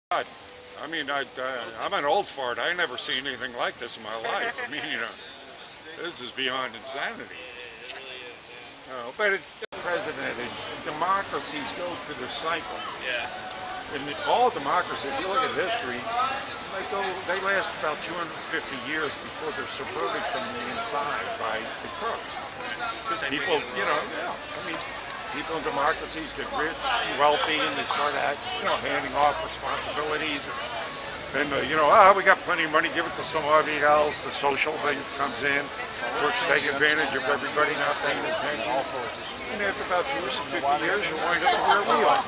God, I mean, I'm an old fart. I never seen anything like this in my life. I mean, this is beyond insanity. But the president and democracies go through this cycle. Yeah. And all democracies, if you look at history, they last about 250 years before they're subverted from the inside by the crooks. Because people, I mean, people in democracies get rich, wealthy, and they start handing off responsibilities. And we got plenty of money, give it to somebody else. The social thing comes in, crooks take advantage of everybody not paying attention. And after about 250 years, you wind up where we are.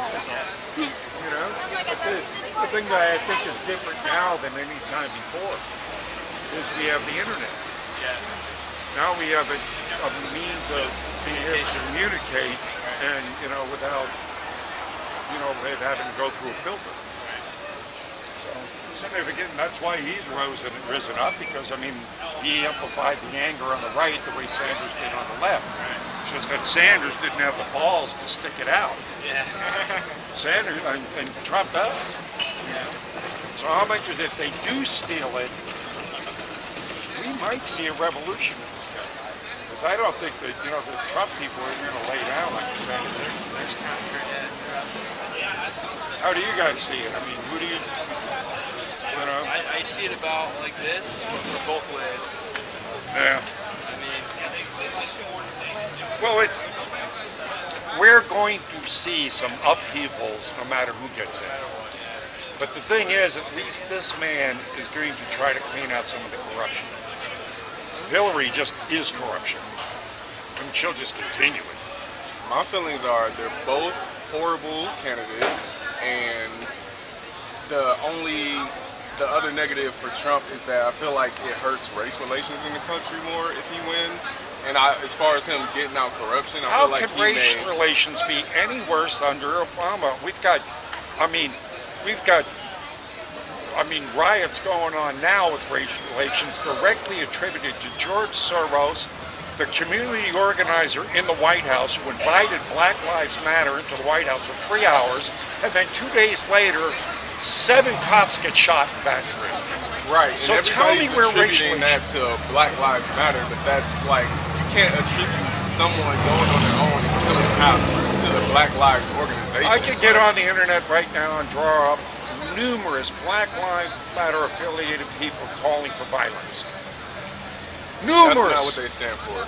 But the thing that I think is different now than any time before is we have the internet. Yeah. Now we have a means of being able to communicate and, without, having to go through a filter. So it's significant, and that's why he's risen up, because, I mean, he amplified the anger on the right the way Sanders did on the left. It's just that Sanders didn't have the balls to stick it out. Yeah. Sanders and Trump does. Yeah. So how much is if they do steal it, we might see a revolution in this country. Because I don't think that, the Trump people are going to lay down like the Sanders. How do you guys see it? I mean, who do you I see it about like this, but for both ways. Yeah. I mean, well, we're going to see some upheavals no matter who gets in. But the thing is, at least this man is going to try to clean out some of the corruption. Hillary just is corruption. I mean, she'll just continue it. My feelings are they're both horrible candidates, and the other negative for Trump is that I feel like it hurts race relations in the country more if he wins. And as far as him getting out corruption, I feel like how could race relations be any worse under Obama? We've got riots going on now with race relations directly attributed to George Soros, the community organizer in the White House who invited Black Lives Matter into the White House for 3 hours, and then 2 days later, 7 cops get shot in Baton Rouge. Right. So tell me where race relations. That to Black Lives Matter, but that's like, you can't attribute someone going on their own and killing cops to the Black Lives organization. I could get on the internet right now and draw up numerous Black Lives Matter affiliated people calling for violence. Numerous. That's not what they stand for.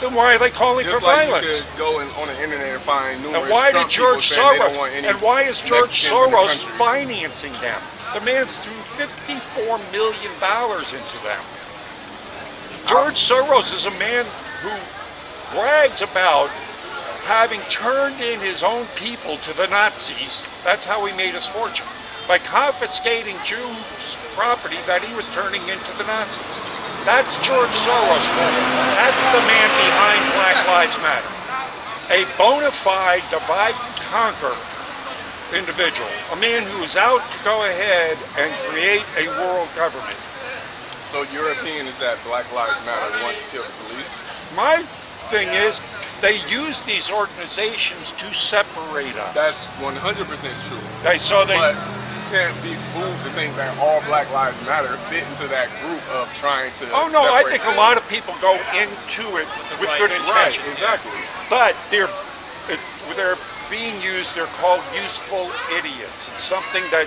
Then why are they calling for violence? You could go on the internet and find numerous and why Trump did George people saying they don't Soros want any and why is George Mexicans in the Soros country. financing them? The man's threw $54 million into them. George Soros is a man who brags about having turned in his own people to the Nazis. That's how he made his fortune, by confiscating Jews' property that he was turning into the Nazis. That's George Soros. That's the man behind Black Lives Matter. A bona fide divide and conquer individual. A man who is out to go ahead and create a world government. So your opinion is that Black Lives Matter wants to kill the police? My thing is, they use these organizations to separate us. That's 100% true. But can't be fooled to think that all Black Lives Matter fit into that group of trying to Oh no, I think a lot of people go into it with good intentions. Right, exactly. But they're being used, they're called useful idiots. It's something that,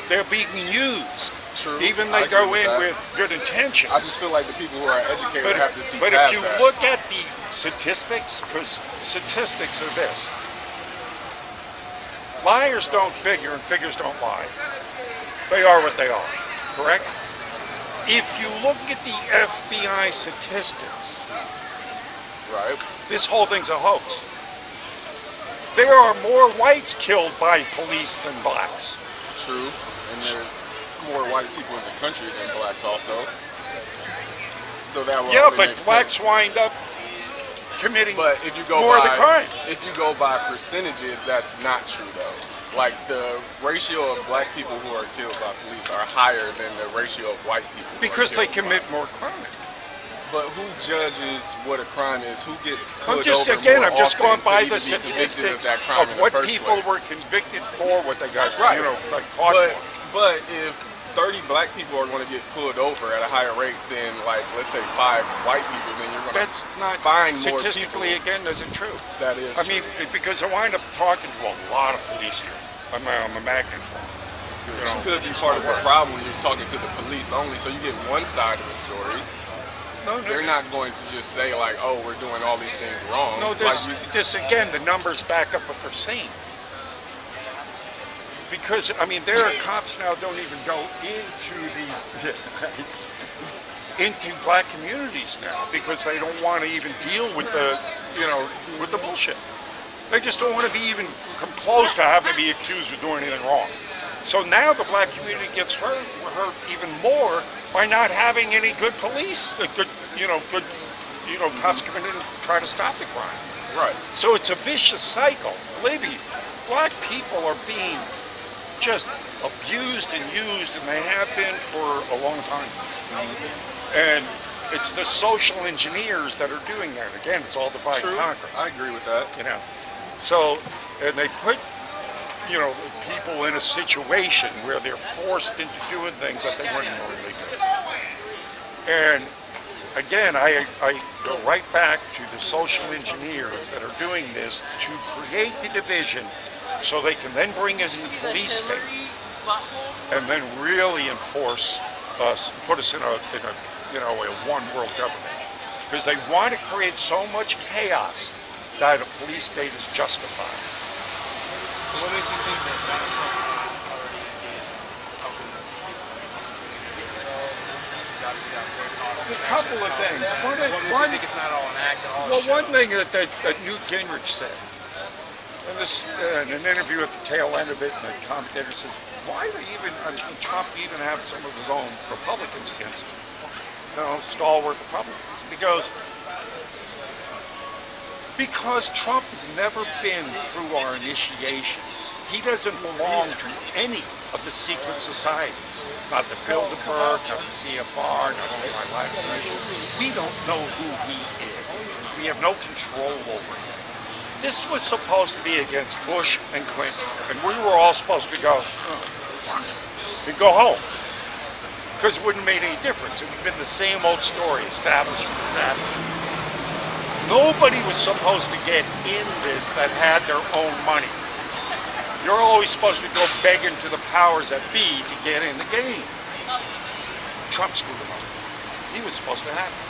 they're being used. True. Even they go in with good intentions. I just feel like the people who are educated have to see But past if you that. look at the statistics, because statistics are this. Liars don't figure and figures don't lie. They are what they are, correct? If you look at the FBI statistics, right, this whole thing's a hoax. There are more whites killed by police than blacks. True, and there's more white people in the country than blacks also. So that will but blacks wind up committing more of the crime. If you go by percentages, that's not true though. Like the ratio of black people who are killed by police are higher than the ratio of white people. Because they commit more crime. But who judges what a crime is? Who gets I'm pulled just going by the statistics of what people were convicted for, what they got, like caught for. But if 30 black people are going to get pulled over at a higher rate than, like, let's say 5 white people, then you're going to That's not find more people. statistically again isn't true. That is I mean, because I wind up talking to a lot of police here. I'm a magnet for them. You could be part of the problem when you're talking to the police only, so you get one side of the story. No, They're not going to just say, like, oh, we're doing all these things wrong. No, Like, this again, the numbers back up what they're saying. Because, I mean, there are cops now don't even go into into black communities now because they don't want to even deal with the, with the bullshit. They just don't want to be even come close to having to be accused of doing anything wrong. So now the black community gets hurt even more by not having any good police, good cops come in and try to stop the crime. right. So it's a vicious cycle. Believe me, black people are being just abused and used, and they have been for a long time. And it's the social engineers that are doing that. Again, it's all divide and True. conquer. I agree with that. So, and they put, people in a situation where they're forced into doing things that they wouldn't normally do. And again, I go right back to the social engineers that are doing this to create the division so they can then bring us in the police state and then really enforce us, put us in a one world government. Because they want to create so much chaos that a police state is justified. So what makes you think that Donald Trump is already engaged in helping us himself? He's obviously got very powerful A couple of things. What makes you think it's not all an act and all a Well, show? one thing that Newt Gingrich said, in an interview at the tail end of it, and the commentator says, why do Trump even have some of his own Republicans against him? Stalwart Republicans. Because Trump has never been through our initiations. He doesn't belong to any of the secret societies. Not the Bilderberg, not the CFR, not the Allied Life Commission. We don't know who he is. We have no control over him. This was supposed to be against Bush and Clinton, and we were all supposed to go, oh, fuck, and go home. Because it wouldn't have made any difference. It would have been the same old story, establishment. Nobody was supposed to get in this that had their own money. You're always supposed to go begging to the powers that be to get in the game. Trump screwed them up. He was supposed to have it.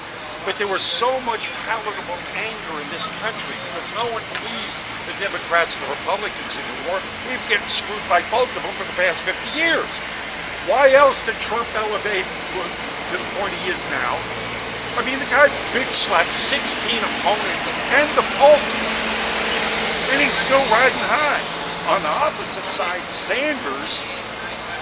But there was so much palatable anger in this country because no one believes the Democrats and the Republicans anymore. We've been screwed by both of them for the past 50 years. Why else did Trump elevate to the point he is now? I mean, the guy bitch-slapped 16 opponents and the Pope, and he's still riding high. On the opposite side, Sanders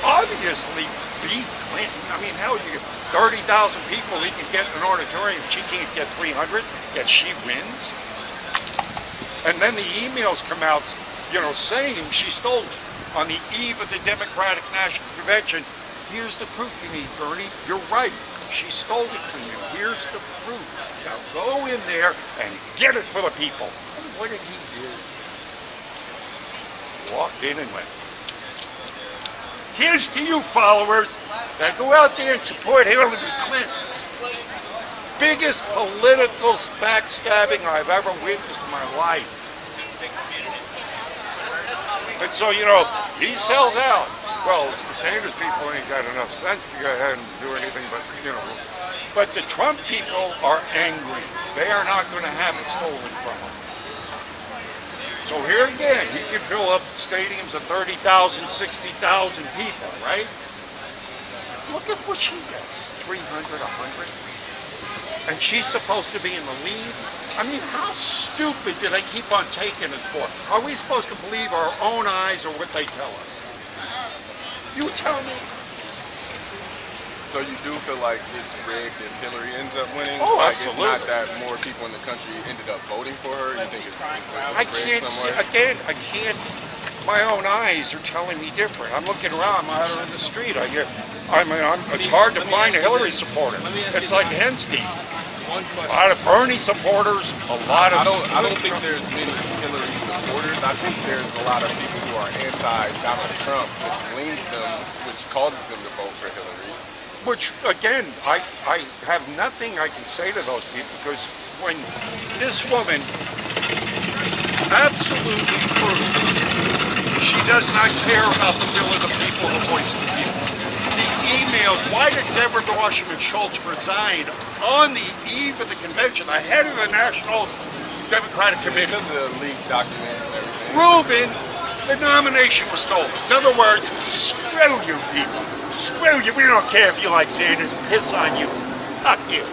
obviously beat Clinton. I mean, hell, you get 30,000 people he can get in an auditorium. She can't get 300, yet she wins. And then the emails come out, saying she stole it on the eve of the Democratic National Convention. Here's the proof you need, Bernie. You're right. She stole it from you. Here's the proof. Now go in there and get it for the people. And what did he do? Walked in and went, here's to you, followers. Now go out there and support Hillary Clinton. Biggest political backstabbing I've ever witnessed in my life. And so, he sells out. Well, the Sanders people ain't got enough sense to go ahead and do anything but, But the Trump people are angry. They are not going to have it stolen from them. So here again, he can fill up stadiums of 30,000, 60,000 people, right? Look at what she gets, 300, 100. And she's supposed to be in the lead? I mean, how stupid do they keep on taking us for? Are we supposed to believe our own eyes or what they tell us? You tell me. So you do feel like it's rigged if Hillary ends up winning? Oh, like absolutely. It's not that more people in the country ended up voting for her? You think it's I can't see, again, my own eyes are telling me different. I'm looking around, I'm out in the street. It's hard to find a Hillary supporter. It's like Henstein. One A question. lot of Bernie supporters, a lot of... I don't think there's many Hillary supporters. I think there's a lot of people who are anti-Donald Trump, which causes them to vote for Hillary. Which, again, I have nothing I can say to those people, because when this woman absolutely proved she does not care about the will of the people, the voice of the people. The emails, why did Deborah Wasserman Schultz resign on the eve of the convention, the head of the National Democratic Committee? Because of the leaked documents and everything. Proven the nomination was stolen. In other words, screw you people. Screw you. We don't care if you like Sanders. Piss on you. Fuck you.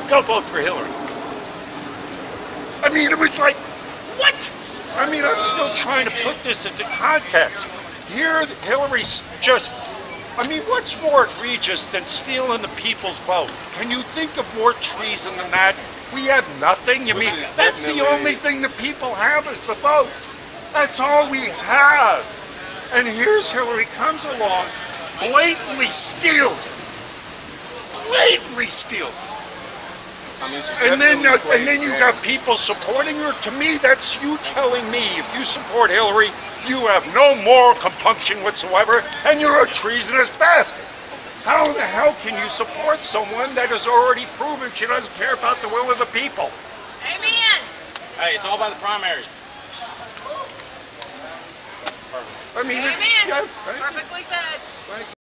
Go vote for Hillary. I mean, it was like, what? I mean, I'm still trying to put this into context. Here, Hillary's just, I mean, what's more egregious than stealing the people's vote? Can you think of more treason than that? We have nothing. You mean, that's the only thing the people have is the vote. That's all we have. And here's Hillary comes along, blatantly steals it. Blatantly steals it. I mean, And then you got people supporting her. To me, that's you telling me if you support Hillary, you have no moral compunction whatsoever, and you're a treasonous bastard. How in the hell can you support someone that has already proven she doesn't care about the will of the people? Amen. Hey, it's all about the primaries. I mean, Amen. it's, yeah, Perfectly said. right.